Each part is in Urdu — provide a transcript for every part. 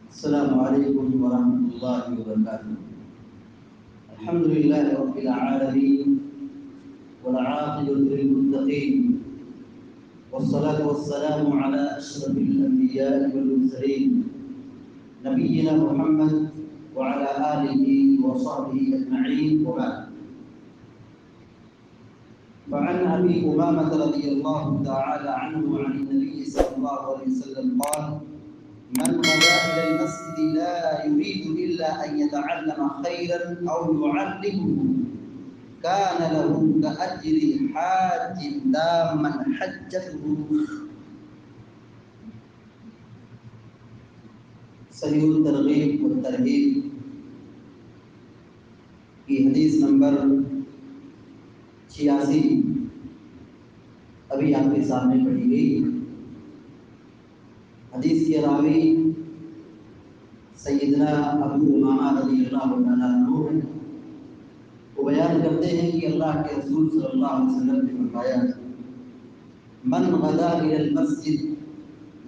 السلام عليكم ورحمة الله وبركاته. الحمد لله رب العالمين والعاقبة للمتقين والصلاة والسلام على أشرف الأنبياء والمرسلين نبينا محمد وعلى آله وصحبه أجمعين وبعد. فعن أبي أمامة رضي الله تعالى عنه عن النبي صلى الله عليه وسلم قال: من غدا إلى المسجد لا يريد إلا أن يتعلم خيرا أو يعلمه كان له كأجر حاج تاما حجته. صحیح الترغیب والترہیب کی حدیث نمبر 86 ابھی آپ کے سامنے پڑھی گئی. حدیث کے راوی سیدنا ابو امامہ رضی اللہ تعالیٰ عنہ ہیں. وہ بیان کرتے ہیں کہ اللہ کے رسول صلی اللہ علیہ وسلم نے فرمایا: من غدا الى المسجد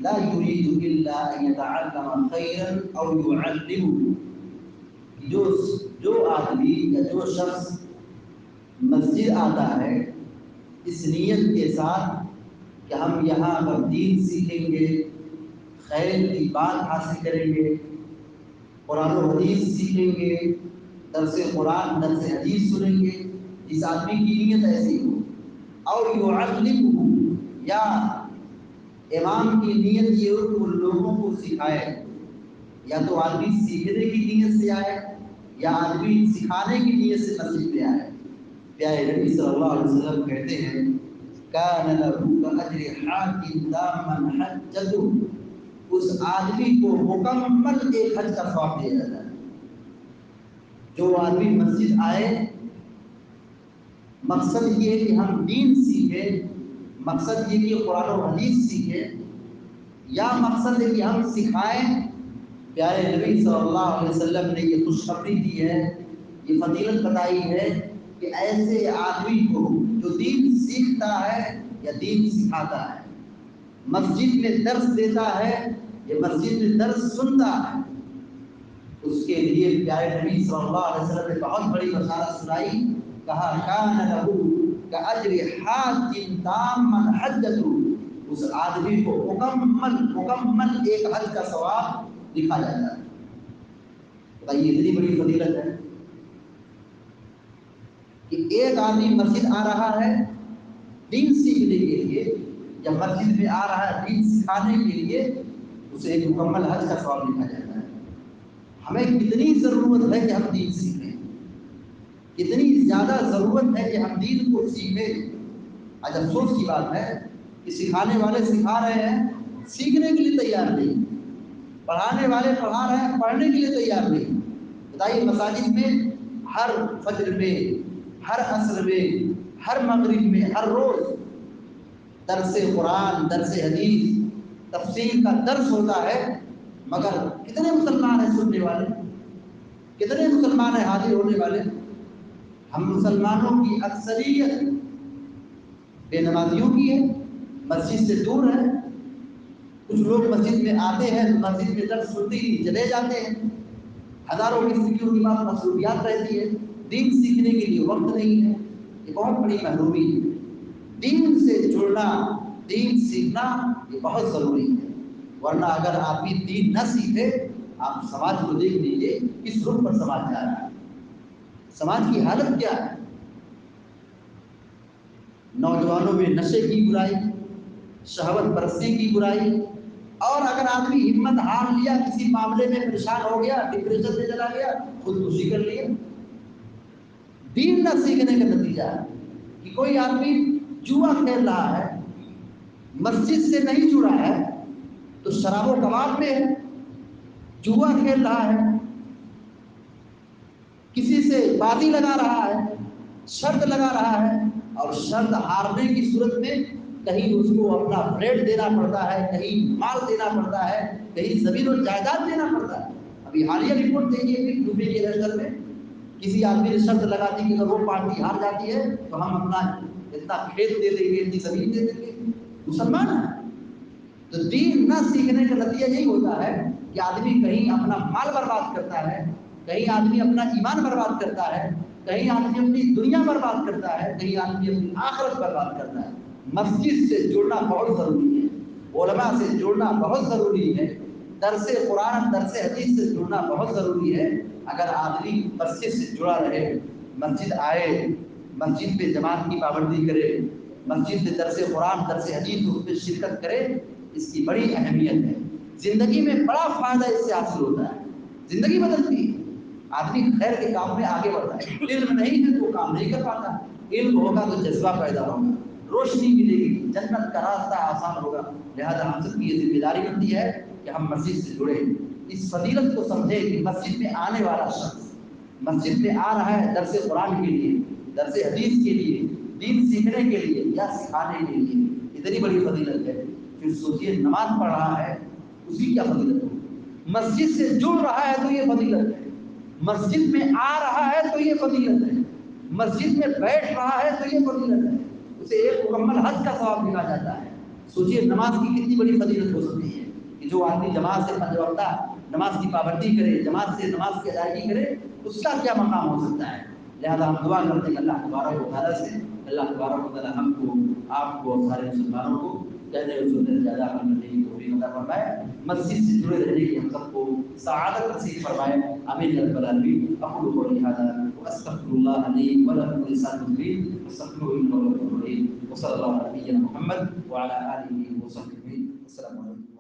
لا يريد الا ان يتعلم خيرا او يعلمه. جو آدمی یا جو شخص مسجد آتا ہے اس نیت کے ساتھ کہ ہم یہاں پر دین سیکھیں گے، خیر کی بات حاصل کریں گے، قرآن و حدیث سیکھیں گے، درس قرآن درس حدیث سنیں گے، اس آدمی کی نیت ایسی ہو. اور یعلمہ، یا امام کی نیت یہ ہو کہ وہ لوگوں کو سکھائے. یا تو آدمی سیکھنے کی نیت سے آئے یا آدمی سکھانے کی نیت سے مسجد میں آئے. پیارے نبی صلی اللہ علیہ وسلم کہتے ہیں: کان لہ کأجر حاج تاما حجته. اس آدمی کو مکمل ایک حج کا ثواب دیا جاتا ہے. جو آدمی مسجد آئے مقصد یہ کہ ہم دین سیکھیں، مقصد یہ کہ قرآن و حدیث سیکھیں، یا مقصد ہے کہ ہم سکھائیں. پیارے نبی صلی اللہ علیہ وسلم نے یہ خوشخبری دی ہے، یہ فضیلت بتائی ہے کہ ایسے آدمی کو جو دین سیکھتا ہے یا دین سکھاتا ہے، مسجد میں درس دیتا ہے یا مسجد میں درس سنتا ہے، اس کے لیے پیارے نبی صلی اللہ علیہ وسلم نے بہت بڑی بشارت سنائی. کہا: کان لہ کأجر حاج تاما حجته. اس آدمی کو مکمل ایک حج کا ثواب لکھا جاتا ہے. بتائیے اتنی بڑی فضیلت ہے کہ ایک آدمی مسجد آ رہا ہے دین سیکھنے کے لیے یا مسجد میں آ رہا ہے دین سکھانے کے لیے، اسے ایک مکمل حج کا ثواب لکھا جاتا ہے. ہمیں کتنی ضرورت ہے کہ ہم دین سیکھیں، کتنی زیادہ ضرورت ہے کہ ہم دین کو سیکھیں. آج افسوس کی بات ہے کہ سکھانے والے سکھا رہے ہیں، سیکھنے کے لیے تیار نہیں. پڑھانے والے پڑھا رہے ہیں، پڑھنے کے لیے تیار نہیں. بتائیے مساجد میں ہر فجر میں، ہر عصر میں، ہر مغرب میں، ہر روز درس قرآن درس حدیث تفسیر کا درس ہوتا ہے، مگر کتنے مسلمان ہیں سننے والے، کتنے مسلمان ہیں حاضر ہونے والے؟ ہم مسلمانوں کی اکثریت بے نمازیوں کی ہے، مسجد سے دور ہے. کچھ لوگ مسجد میں آتے ہیں تو مسجد میں درس سنتے ہی چلے جاتے ہیں. ہزاروں کی فکروں کی بات مصروفیات رہتی ہے، دین سیکھنے کے لیے وقت نہیں ہے. یہ بہت بڑی محرومی ہے. دین سے جڑنا، دین سیکھنا یہ بہت ضروری ہے. ورنہ اگر آدمی دین نہ سیکھے، آپ سماج کو دیکھ لیجیے کس رخ پر سماج جا رہا ہے. سماج کی حالت کیا ہے؟ نوجوانوں میں نشے کی برائی، شہوت پرستی کی برائی. اور اگر آدمی ہمت ہار لیا، کسی معاملے میں پریشان ہو گیا، ڈپریشن میں چلا گیا، خودکشی کر لیا. دین نہ سیکھنے کا نتیجہ ہے کہ کوئی آدمی جوا کھیل رہا ہے، مسجد سے نہیں جڑا ہے تو شراب و کباب میں ہے، جوا کھیل رہا ہے، کسی سے بازی لگا رہا ہے، شرط لگا رہا ہے، اور شرط ہارنے کی صورت میں کہیں اس کو اپنا بلیڈ دینا پڑتا ہے، کہیں مال دینا پڑتا ہے، کہیں زمین و جائیداد دینا پڑتا ہے. ابھی حالیہ رپورٹ دیکھیے کہ یوپی کے الیکشن میں کسی آدمی نے شرط لگا دی کہ اگر وہ پارٹی ہار جاتی ہے تو ہم اپنا اتنا کھیت دے دیں گے، اتنی زمین دے دیں گے. مسلمان ہے تو دین نہ سیکھنے کا نتیجہ یہی ہوتا ہے کہ کہ آدمی کہیں اپنا مال برباد کرتا ہے، کہیں آدمی اپنا ایمان برباد کرتا ہے، کہیں آدمی اپنی دنیا برباد کرتا ہے، کہیں آدمی اپنی آخرت برباد کرتا ہے۔ مسجد سے جڑنا بہت ضروری ہے، علماء سے جڑنا بہت ضروری ہے، درس قرآن درس حدیث سے جڑنا بہت ضروری ہے۔ اگر آدمی مسجد سے جڑا رہے، مسجد آئے، مسجد پہ جماعت کی پابندی کرے، مسجد میں درس قرآن درس حدیث اس میں شرکت کرے، اس کی بڑی اہمیت ہے۔ زندگی میں بڑا فائدہ اس سے حاصل ہوتا ہے، زندگی بدلتی ہے، آدمی خیر کے کام میں آگے بڑھتا ہے۔ علم نہیں ہے تو وہ کام نہیں کر پاتا، علم ہوگا تو جذبہ پیدا ہوگا، روشنی ملے گی، جنت کا راستہ آسان ہوگا۔ لہذا ہم سب کی یہ ذمہ داری بنتی ہے کہ ہم مسجد سے جڑیں، اس فضیلت کو سمجھیں کہ مسجد میں آنے والا شخص مسجد میں آ رہا ہے درس قرآن کے لیے، درس حدیث کے لیے، دین سیکھنے کے لیے یا سکھانے کے لیے، اتنی بڑی فضیلت ہے۔ پھر سوچیے نماز پڑھ رہا ہے اس کی کیا فضیلت ہو، مسجد سے جڑ رہا ہے تو یہ فضیلت ہے، مسجد میں آ رہا ہے تو یہ فضیلت ہے، مسجد میں بیٹھ رہا ہے تو یہ فضیلت ہے، اسے ایک مکمل حج کا ثواب ملا جاتا ہے۔ سوچیے نماز کی کتنی بڑی فضیلت ہو سکتی ہے کہ جو آدمی جماعت سے پنج وقتہ نماز کی پابندی کرے، جماعت سے نماز کی ادائیگی کرے، اس کا کیا مقام ہو سکتا ہے۔ لہذا ہم دعا کرتے ہیں اللہ تبارک و تعالیٰ سے، اللہ تبارک و تعالیٰ ہم کو، آپ کو اور سارے مسلمانوں کو کہنے اور سننے سے زیادہ عمل کرنے کی توفیق عطا فرمائے، مسجد سے جڑے رہنے کی ہم سب کو سعادت نصیب فرمائے، آمین یا رب العالمین۔ اقول قولی ھذا واستغفر اللہ لی ولکم ولسائر المسلمین فاستغفروہ انہ هو الغفور الرحیم، وصلی اللہ علی نبینا محمد وعلی آلہ وصحبہ۔ السلام علیکم۔